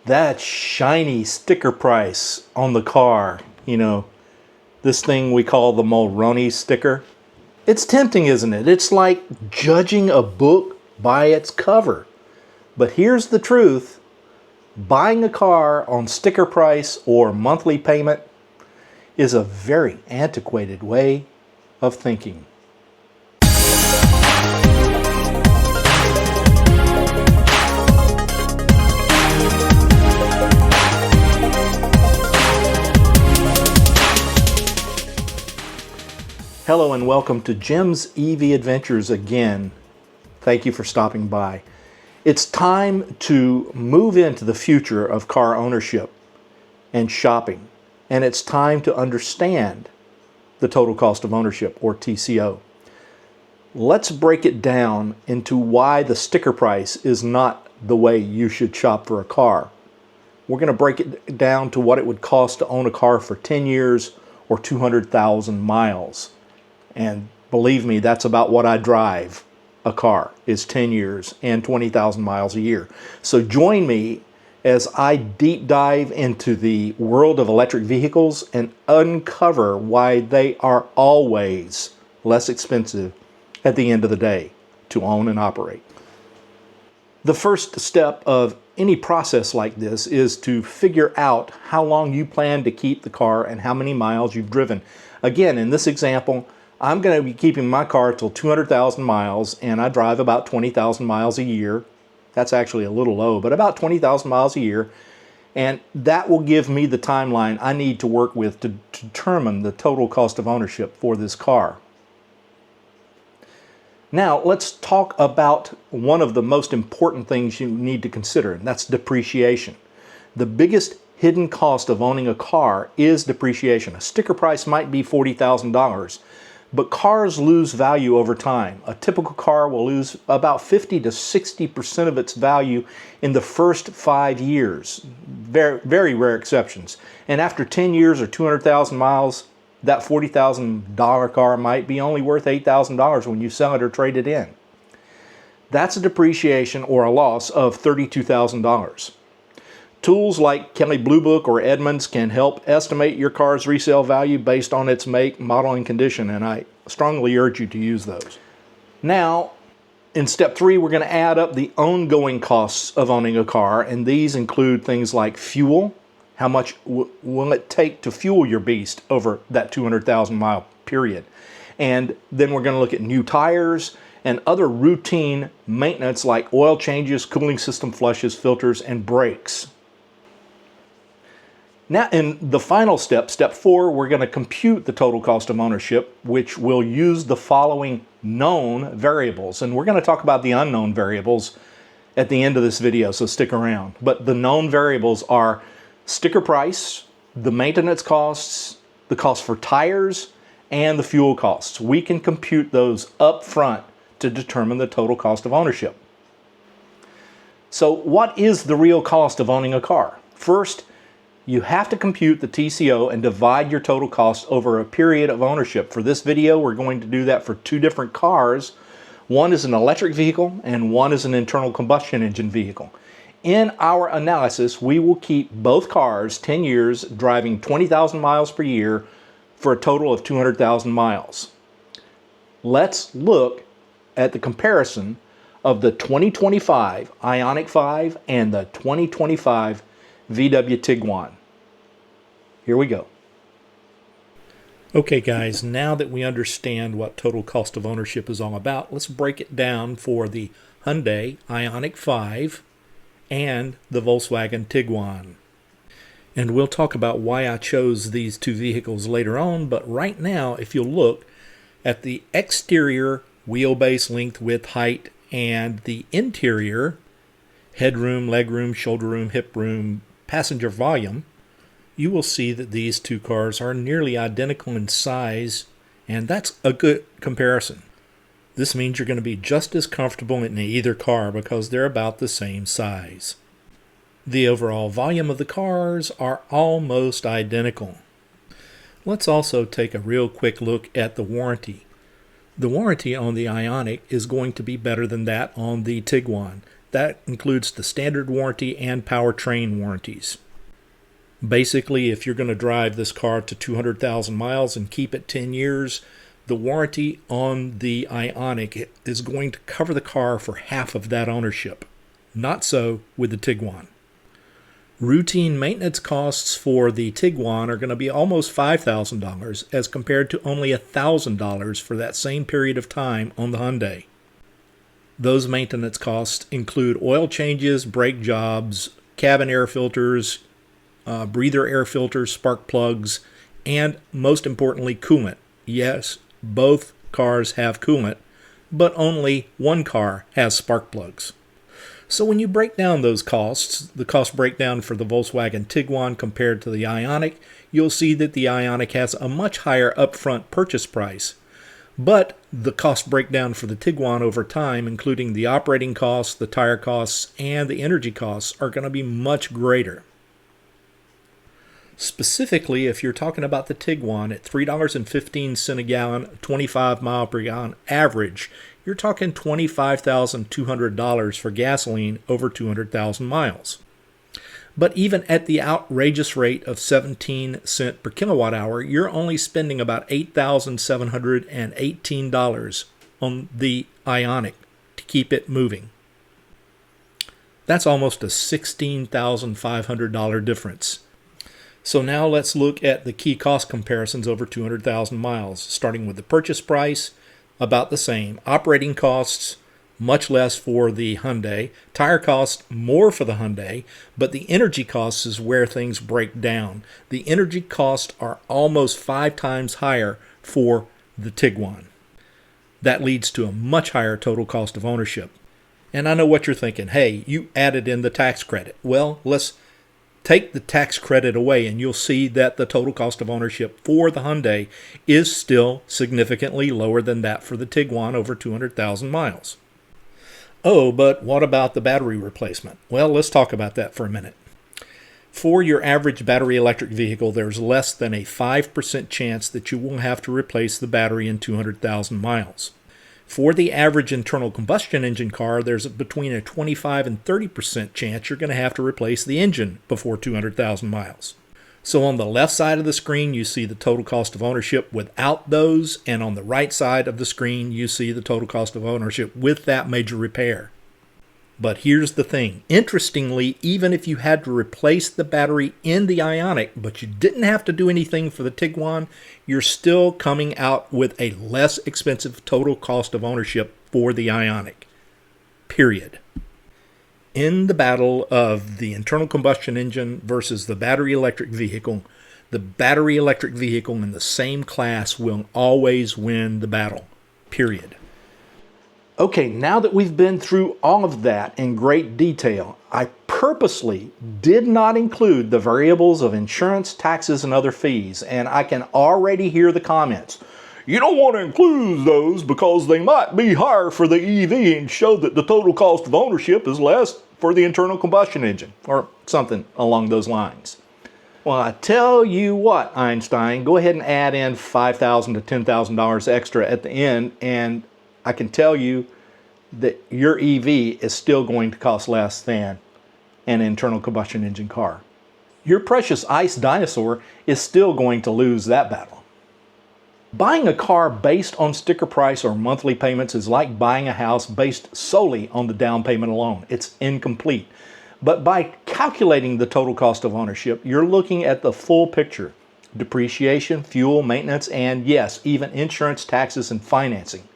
that shiny sticker price on the car, this thing we call the Mulroney sticker. It's tempting, isn't it? It's like judging a book by its cover. But here's the truth. Buying a car on sticker price or monthly payment is a very antiquated way of thinking. Hello and welcome to Jim's EV Adventures again. Thank you for stopping by. It's time to move into the future of car ownership and shopping, and it's time to understand the total cost of ownership, or TCO. Let's break it down into why the sticker price is not the way you should shop for a car. We're going to break it down to what it would cost to own a car for 10 years or 200,000 miles. And believe me, that's about what I drive a car, is 10 years and 20,000 miles a year. So join me as I deep dive into the world of electric vehicles and uncover why they are always less expensive at the end of the day to own and operate. The first step of any process like this is to figure out how long you plan to keep the car and how many miles you've driven. Again, in this example, I'm going to be keeping my car till 200,000 miles, and I drive about 20,000 miles a year. That's actually a little low, but about 20,000 miles a year. And that will give me the timeline I need to work with to determine the total cost of ownership for this car. Now, let's talk about one of the most important things you need to consider, and that's depreciation. The biggest hidden cost of owning a car is depreciation. A sticker price might be $40,000. But cars lose value over time. A typical car will lose about 50 to 60% of its value in the first 5 years. Very, very rare exceptions. And after 10 years or 200,000 miles, that $40,000 car might be only worth $8,000 when you sell it or trade it in. That's a depreciation or a loss of $32,000. Tools like Kelley Blue Book or Edmunds can help estimate your car's resale value based on its make, model, and condition, and I strongly urge you to use those. Now, in step 3, we're going to add up the ongoing costs of owning a car, and these include things like fuel. How much will it take to fuel your beast over that 200,000 mile period? And then we're going to look at new tires and other routine maintenance like oil changes, cooling system flushes, filters, and brakes. Now, in the final step, step 4, we're going to compute the total cost of ownership, which will use the following known variables. And we're going to talk about the unknown variables at the end of this video, so stick around. But the known variables are sticker price, the maintenance costs, the cost for tires, and the fuel costs. We can compute those up front to determine the total cost of ownership. So what is the real cost of owning a car? First, you have to compute the TCO and divide your total cost over a period of ownership. For this video, we're going to do that for 2 different cars. One is an electric vehicle and one is an internal combustion engine vehicle. In our analysis, we will keep both cars 10 years driving 20,000 miles per year for a total of 200,000 miles. Let's look at the comparison of the 2025 Ioniq 5 and the 2025 VW Tiguan. Here we go. Okay guys, now that we understand what total cost of ownership is all about, let's break it down for the Hyundai Ioniq 5 and the Volkswagen Tiguan. And we'll talk about why I chose these 2 vehicles later on, but right now, if you'll look at the exterior wheelbase length, width, height, and the interior headroom, legroom, shoulder room, hip room, passenger volume, you will see that these 2 cars are nearly identical in size, and that's a good comparison. This means you're going to be just as comfortable in either car because they're about the same size. The overall volume of the cars are almost identical. Let's also take a real quick look at the warranty. The warranty on the Ioniq is going to be better than that on the Tiguan. That includes the standard warranty and powertrain warranties. Basically, if you're going to drive this car to 200,000 miles and keep it 10 years, the warranty on the Ioniq is going to cover the car for half of that ownership. Not so with the Tiguan. Routine maintenance costs for the Tiguan are going to be almost $5,000 as compared to only $1,000 for that same period of time on the Hyundai. Those maintenance costs include oil changes, brake jobs, cabin air filters, breather air filters, spark plugs, and most importantly, coolant. Yes, both cars have coolant, but only one car has spark plugs. So when you break down those costs, the cost breakdown for the Volkswagen Tiguan compared to the Ioniq, you'll see that the Ioniq has a much higher upfront purchase price. But the cost breakdown for the Tiguan over time, including the operating costs, the tire costs, and the energy costs, are going to be much greater. Specifically, if you're talking about the Tiguan at $3.15 a gallon, 25 mile per gallon average, you're talking $25,200 for gasoline over 200,000 miles. But even at the outrageous rate of 17 cents per kilowatt hour, you're only spending about $8,718 on the Ioniq to keep it moving. That's almost a $16,500 difference. So now let's look at the key cost comparisons over 200,000 miles, starting with the purchase price, about the same. Operating costs, much less for the Hyundai. Tire costs, more for the Hyundai, but the energy costs is where things break down. The energy costs are almost 5 times higher for the Tiguan. That leads to a much higher total cost of ownership. And I know what you're thinking. Hey, you added in the tax credit. Well, let's take the tax credit away and you'll see that the total cost of ownership for the Hyundai is still significantly lower than that for the Tiguan over 200,000 miles. Oh, but what about the battery replacement? Well, let's talk about that for a minute. For your average battery electric vehicle, there's less than a 5% chance that you will have to replace the battery in 200,000 miles. For the average internal combustion engine car, there's between a 25 and 30% chance you're going to have to replace the engine before 200,000 miles. So on the left side of the screen, you see the total cost of ownership without those, and on the right side of the screen, you see the total cost of ownership with that major repair. But here's the thing. Interestingly, even if you had to replace the battery in the Ioniq, but you didn't have to do anything for the Tiguan, you're still coming out with a less expensive total cost of ownership for the Ioniq. Period. In the battle of the internal combustion engine versus the battery electric vehicle, the battery electric vehicle in the same class will always win the battle. Period. Okay, now that we've been through all of that in great detail, I purposely did not include the variables of insurance, taxes, and other fees, and I can already hear the comments. You don't want to include those because they might be higher for the EV and show that the total cost of ownership is less for the internal combustion engine, or something along those lines. Well, I tell you what, Einstein, go ahead and add in $5,000 to $10,000 extra at the end, and I can tell you that your EV is still going to cost less than an internal combustion engine car. Your precious ICE dinosaur is still going to lose that battle. Buying a car based on sticker price or monthly payments is like buying a house based solely on the down payment alone. It's incomplete. But by calculating the total cost of ownership, you're looking at the full picture. Depreciation, fuel, maintenance, and yes, even insurance, taxes, and financing.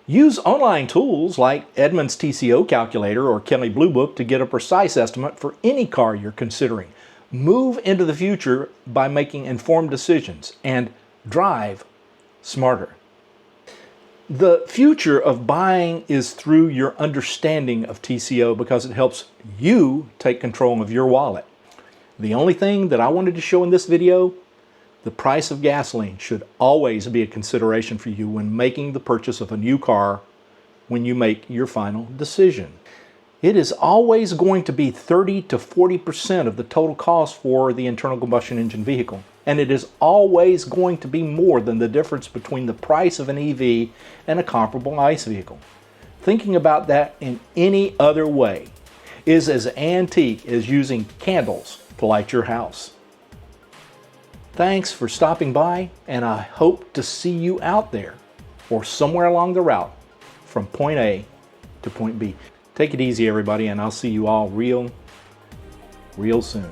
Use online tools like Edmunds TCO calculator or Kelley Blue Book to get a precise estimate for any car you're considering. Move into the future by making informed decisions and drive smarter. The future of buying is through your understanding of TCO because it helps you take control of your wallet. The only thing that I wanted to show in this video, the price of gasoline should always be a consideration for you when making the purchase of a new car when you make your final decision. It is always going to be 30 to 40% of the total cost for the internal combustion engine vehicle. And it is always going to be more than the difference between the price of an EV and a comparable ICE vehicle. Thinking about that in any other way is as antique as using candles to light your house. Thanks for stopping by, and I hope to see you out there or somewhere along the route from point A to point B. Take it easy, everybody, and I'll see you all real soon.